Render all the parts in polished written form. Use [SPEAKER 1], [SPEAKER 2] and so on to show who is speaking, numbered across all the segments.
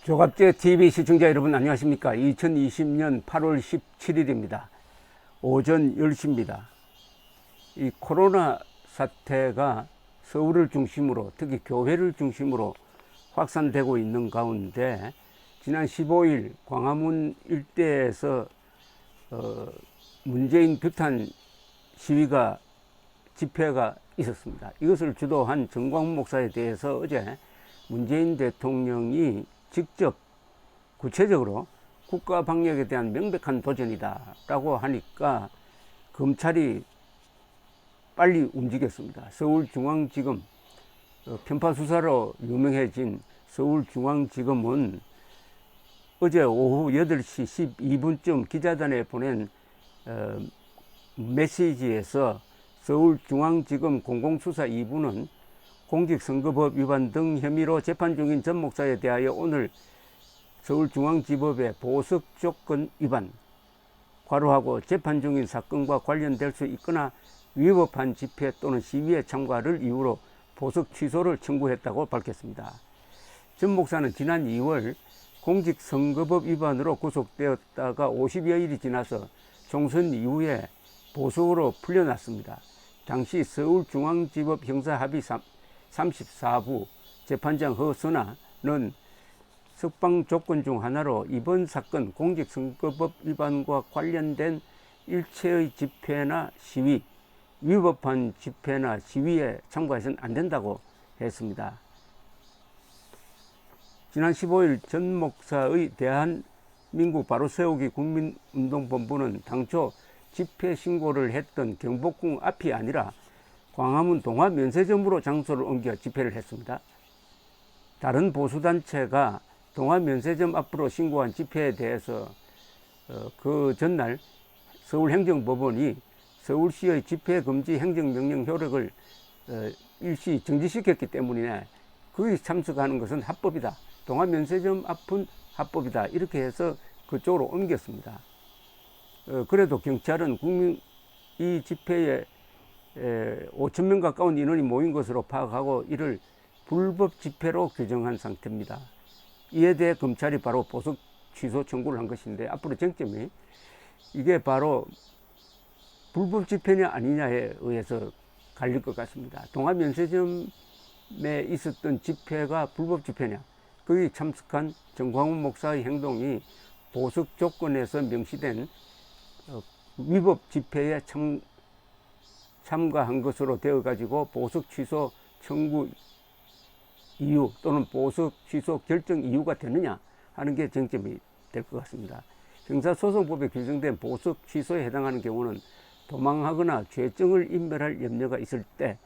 [SPEAKER 1] 조갑제 TV 시청자 여러분 안녕하십니까. 2020년 8월 17일입니다. 오전 10시입니다. 이 코로나 사태가 서울을 중심으로 특히 교회를 중심으로 확산되고 있는 가운데 지난 15일 광화문 일대에서 문재인 규탄 시위가 집회가 있었습니다. 이것을 주도한 정광훈 목사에 대해서 어제 문재인 대통령이 직접 구체적으로 국가 방역에 대한 명백한 도전이다 라고 하니까 검찰이 빨리 움직였습니다. 서울중앙지검 편파수사로 유명해진 서울중앙지검은 어제 오후 8시 12분쯤 기자단에 보낸 메시지에서 서울중앙지검 공공수사 2부는 공직선거법 위반 등 혐의로 재판 중인 전 목사에 대하여 오늘 서울중앙지법의 보석조건 위반, 괄호하고 재판 중인 사건과 관련될 수 있거나 위법한 집회 또는 시위에 참가를 이유로 보석 취소를 청구했다고 밝혔습니다. 전 목사는 지난 2월 공직선거법 위반으로 구속되었다가 50여일이 지나서 총선 이후에 보석으로 풀려났습니다. 당시 서울중앙지법 형사합의 34부 재판장 허선아는 석방 조건 중 하나로 이번 사건 공직선거법 위반과 관련된 일체의 집회나 시위, 위법한 집회나 시위에 참가해서는 안 된다고 했습니다. 지난 15일 전 목사의 대한민국 바로세우기 국민운동본부는 당초 집회 신고를 했던 경복궁 앞이 아니라 광화문 동아면세점으로 장소를 옮겨 집회를 했습니다. 다른 보수단체가 동아면세점 앞으로 신고한 집회에 대해서 그 전날 서울행정법원이 서울시의 집회금지 행정명령 효력을 일시 정지시켰기 때문에 거기 참석하는 것은 합법이다. 동아면세점 앞은 합법이다. 이렇게 해서 그쪽으로 옮겼습니다. 그래도 경찰은 이 집회에 5,000명 가까운 인원이 모인 것으로 파악하고 이를 불법 집회로 규정한 상태입니다. 이에 대해 검찰이 바로 보석 취소 청구를 한 것인데 앞으로 쟁점이 이게 바로 불법 집회냐 아니냐에 의해서 갈릴 것 같습니다. 동아면세점에 있었던 집회가 불법 집회냐, 거기 참석한 정광훈 목사의 행동이 보석 조건에서 명시된 위법 집회에 참가한 것으로 되어 가지고 보석 취소 청구 이유 또는 보석 취소 결정 이유가 되느냐 하는 게 쟁점이 될 것 같습니다. 형사소송법에 규정된 보석 취소에 해당하는 경우는 도망하거나 죄증을 인멸할 염려가 있을 때,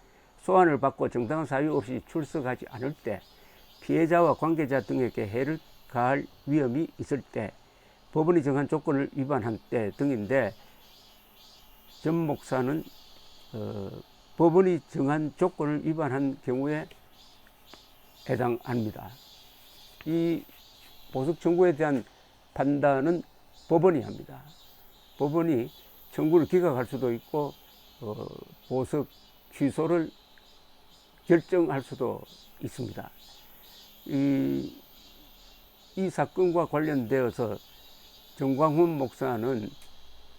[SPEAKER 1] 소환을 받고 정당한 사유 없이 출석하지 않을 때, 피해자와 관계자 등에게 해를 가할 위험이 있을 때, 법원이 정한 조건을 위반한 때 등인데, 전 목사는 법원이 정한 조건을 위반한 경우에 해당합니다. 이 보석 청구에 대한 판단은 법원이 합니다. 법원이 청구를 기각할 수도 있고 보석 취소를 결정할 수도 있습니다. 이 사건과 관련되어서 정광훈 목사는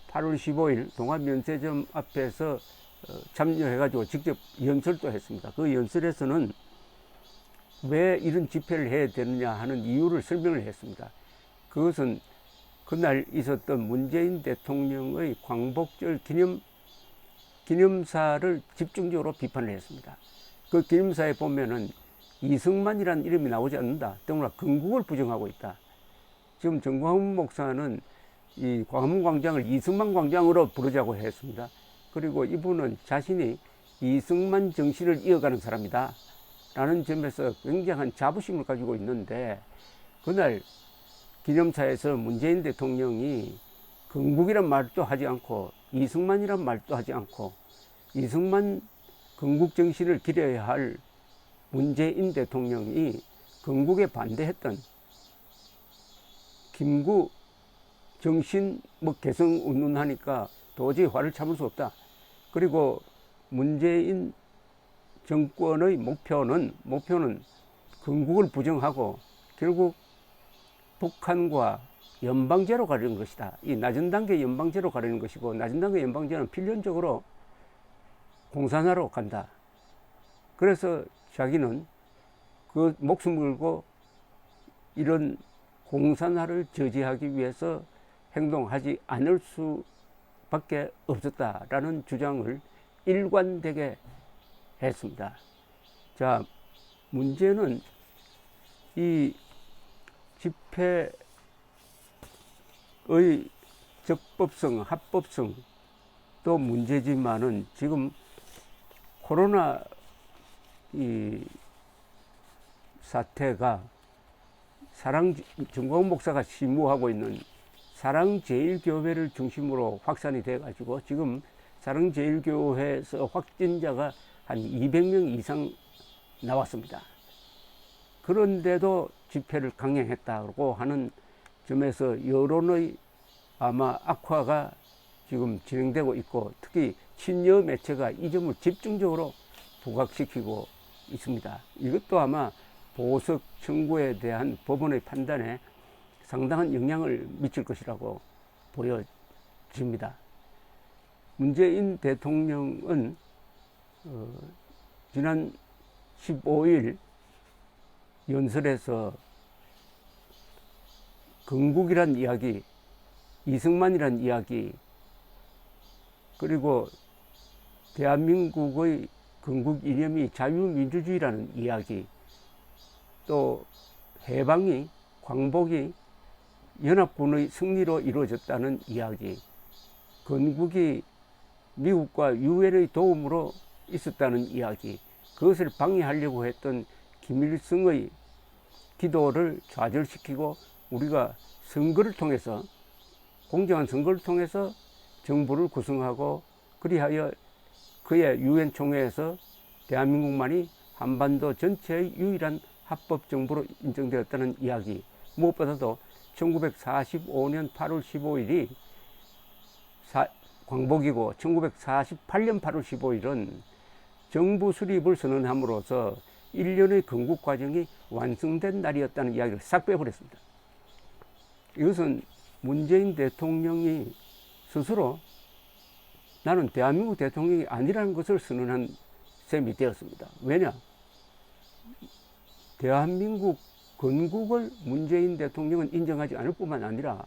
[SPEAKER 1] 8월 15일 동아면세점 앞에서 참여해가지고 직접 연설도 했습니다. 그 연설에서는 왜 이런 집회를 해야 되느냐 하는 이유를 설명을 했습니다. 그것은 그날 있었던 문재인 대통령의 광복절 기념사를 집중적으로 비판을 했습니다. 그 기념사에 보면은 이승만이라는 이름이 나오지 않는다. 더구나 건국을 부정하고 있다. 지금 정광훈 목사는 이 광화문 광장을 이승만 광장으로 부르자고 했습니다. 그리고 이분은 자신이 이승만 정신을 이어가는 사람이다 라는 점에서 굉장한 자부심을 가지고 있는데, 그날 기념사에서 문재인 대통령이 건국이란 말도 하지 않고 이승만이란 말도 하지 않고 이승만 건국 정신을 기려야 할 문재인 대통령이 건국에 반대했던 김구 정신 개성 운운하니까 도저히 화를 참을 수 없다. 그리고 문재인 정권의 목표는 건국을 부정하고 결국 북한과 연방제로 가려는 것이다. 이 낮은 단계 연방제로 가려는 것이고, 낮은 단계 연방제는 필연적으로 공산화로 간다. 그래서 자기는 그 목숨 걸고 이런 공산화를 저지하기 위해서 행동하지 않을 수밖에 없었다라는 주장을 일관되게 했습니다. 자, 문제는 이 집회의 적법성, 합법성도 문제지만은 지금 코로나 이 사태가 정광훈 목사가 심무하고 있는 사랑제일교회를 중심으로 확산이 돼 가지고 지금 사랑제일교회에서 확진자가 한 200명 이상 나왔습니다. 그런데도 집회를 강행했다고 하는 점에서 여론의 아마 악화가 지금 진행되고 있고, 특히 친여 매체가 이 점을 집중적으로 부각시키고 있습니다. 이것도 아마 보석 청구에 대한 법원의 판단에 상당한 영향을 미칠 것이라고 보여집니다. 문재인 대통령은 지난 15일 연설에서 건국이란 이야기, 이승만이란 이야기, 그리고 대한민국의 건국 이념이 자유민주주의라는 이야기, 또 해방이, 광복이 연합군의 승리로 이루어졌다는 이야기, 건국이 미국과 유엔의 도움으로 있었다는 이야기, 그것을 방해하려고 했던 김일성의 기도를 좌절시키고 우리가 선거를 통해서, 공정한 선거를 통해서 정부를 구성하고, 그리하여 그의 유엔 총회에서 대한민국만이 한반도 전체의 유일한 합법 정부로 인정되었다는 이야기, 무엇보다도 1945년 8월 15일이 광복이고 1948년 8월 15일은 정부 수립을 선언함으로써 1년의 건국 과정이 완성된 날이었다는 이야기를 싹 빼버렸습니다. 이것은 문재인 대통령이 스스로 나는 대한민국 대통령이 아니라는 것을 선언한 셈이 되었습니다. 왜냐? 대한민국 건국을 문재인 대통령은 인정하지 않을 뿐만 아니라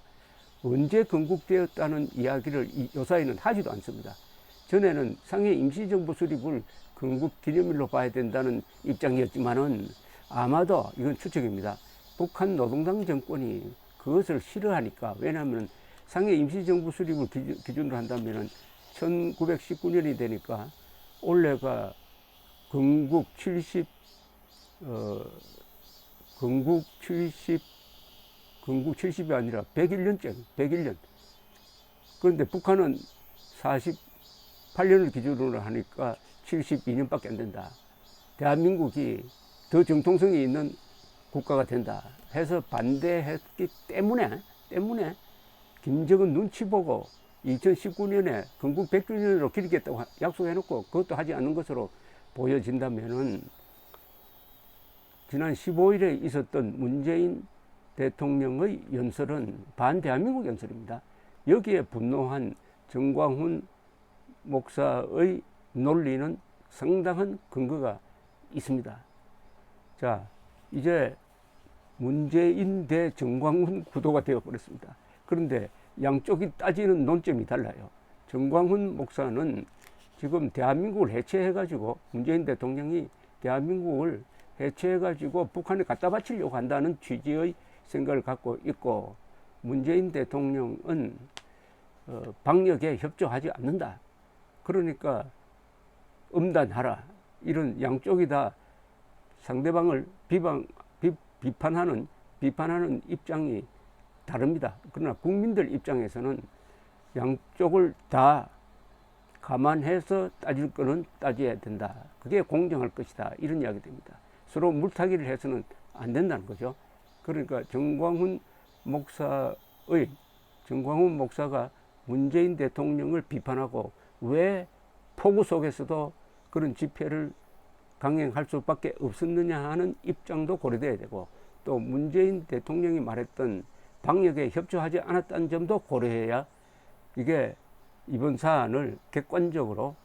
[SPEAKER 1] 언제 건국되었다는 이야기를 요사이는 하지도 않습니다. 전에는 상해 임시정부 수립을 건국 기념일로 봐야 된다는 입장이었지만은 아마도 이건 추측입니다. 북한 노동당 정권이 그것을 싫어하니까, 왜냐하면 상해 임시정부 수립을 기준으로 한다면은 1919년이 되니까 올해가 건국 70이 아니라 101년째, 101년. 그런데 북한은 48년을 기준으로 하니까 72년밖에 안 된다. 대한민국이 더 정통성이 있는 국가가 된다 해서 반대했기 때문에 김정은 눈치 보고 2019년에 건국 100주년으로 기리겠다고 약속해놓고 그것도 하지 않는 것으로 보여진다면은 지난 15일에 있었던 문재인 대통령의 연설은 반대한민국 연설입니다. 여기에 분노한 정광훈 목사의 논리는 상당한 근거가 있습니다. 자, 이제 문재인 대 정광훈 구도가 되어버렸습니다. 그런데 양쪽이 따지는 논점이 달라요. 정광훈 목사는 지금 대한민국을 해체해가지고, 문재인 대통령이 대한민국을 해체해가지고 북한에 갖다 바치려고 한다는 취지의 생각을 갖고 있고, 문재인 대통령은 방역에 협조하지 않는다. 그러니까 엄단하라. 이런 양쪽이 다 상대방을 비판하는 입장이 다릅니다. 그러나 국민들 입장에서는 양쪽을 다 감안해서 따질 거는 따져야 된다. 그게 공정할 것이다. 이런 이야기 됩니다. 서로 물타기를 해서는 안 된다는 거죠. 그러니까 정광훈 목사가 문재인 대통령을 비판하고 왜 폭우 속에서도 그런 집회를 강행할 수밖에 없었느냐 하는 입장도 고려돼야 되고, 또 문재인 대통령이 말했던 방역에 협조하지 않았다는 점도 고려해야 이게 이번 사안을 객관적으로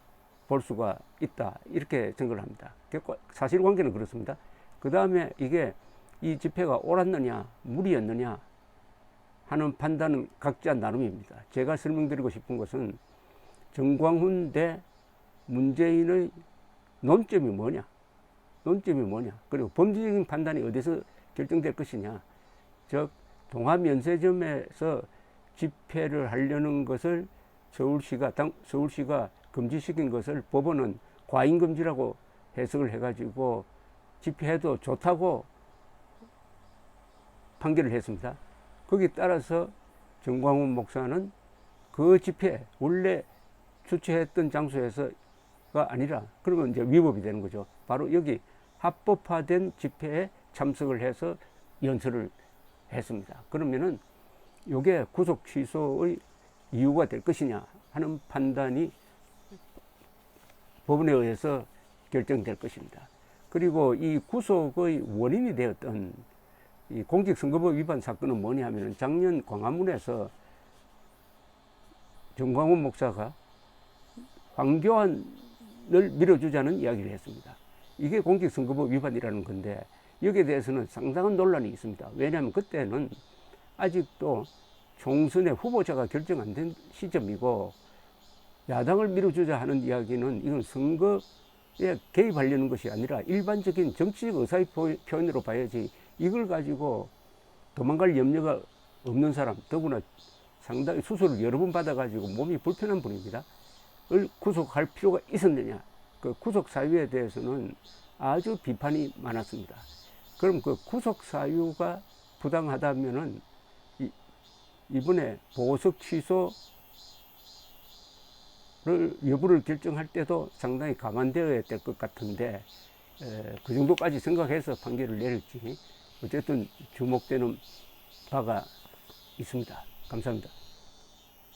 [SPEAKER 1] 볼 수가 있다, 이렇게 생각을 합니다. 사실관계는 그렇습니다. 그 다음에 이게 이 집회가 옳았느냐 무리였느냐 하는 판단은 각자 나름입니다. 제가 설명드리고 싶은 것은 정광훈 대 문재인의 논점이 뭐냐, 그리고 범죄적인 판단이 어디서 결정될 것이냐. 즉 동아면세점에서 집회를 하려는 것을 서울시가 금지시킨 것을 법원은 과잉금지라고 해석을 해가지고 집회해도 좋다고 판결을 했습니다. 거기에 따라서 정광훈 목사는 그 집회 원래 주최했던 장소에서가 아니라, 그러면 이제 위법이 되는 거죠. 바로 여기 합법화된 집회에 참석을 해서 연설을 했습니다. 그러면은 이게 구속 취소의 이유가 될 것이냐 하는 판단이 법원에 의해서 결정될 것입니다. 그리고 이 구속의 원인이 되었던 이 공직선거법 위반 사건은 뭐냐 하면은 작년 광화문에서 정광훈 목사가 황교안을 밀어주자는 이야기를 했습니다. 이게 공직선거법 위반이라는 건데 여기에 대해서는 상당한 논란이 있습니다. 왜냐하면 그때는 아직도 총선의 후보자가 결정 안 된 시점이고 야당을 밀어주자 하는 이야기는 이건 선거에 개입하려는 것이 아니라 일반적인 정치적 의사의 표현으로 봐야지, 이걸 가지고 도망갈 염려가 없는 사람, 더구나 상당히 수술을 여러 번 받아가지고 몸이 불편한 분입니다. 을 구속할 필요가 있었느냐. 그 구속 사유에 대해서는 아주 비판이 많았습니다. 그럼 그 구속 사유가 부당하다면은 이번에 보석 취소를 여부를 결정할 때도 상당히 감안되어야 될 것 같은데 그 정도까지 생각해서 판결을 내릴지 어쨌든 주목되는 바가 있습니다. 감사합니다.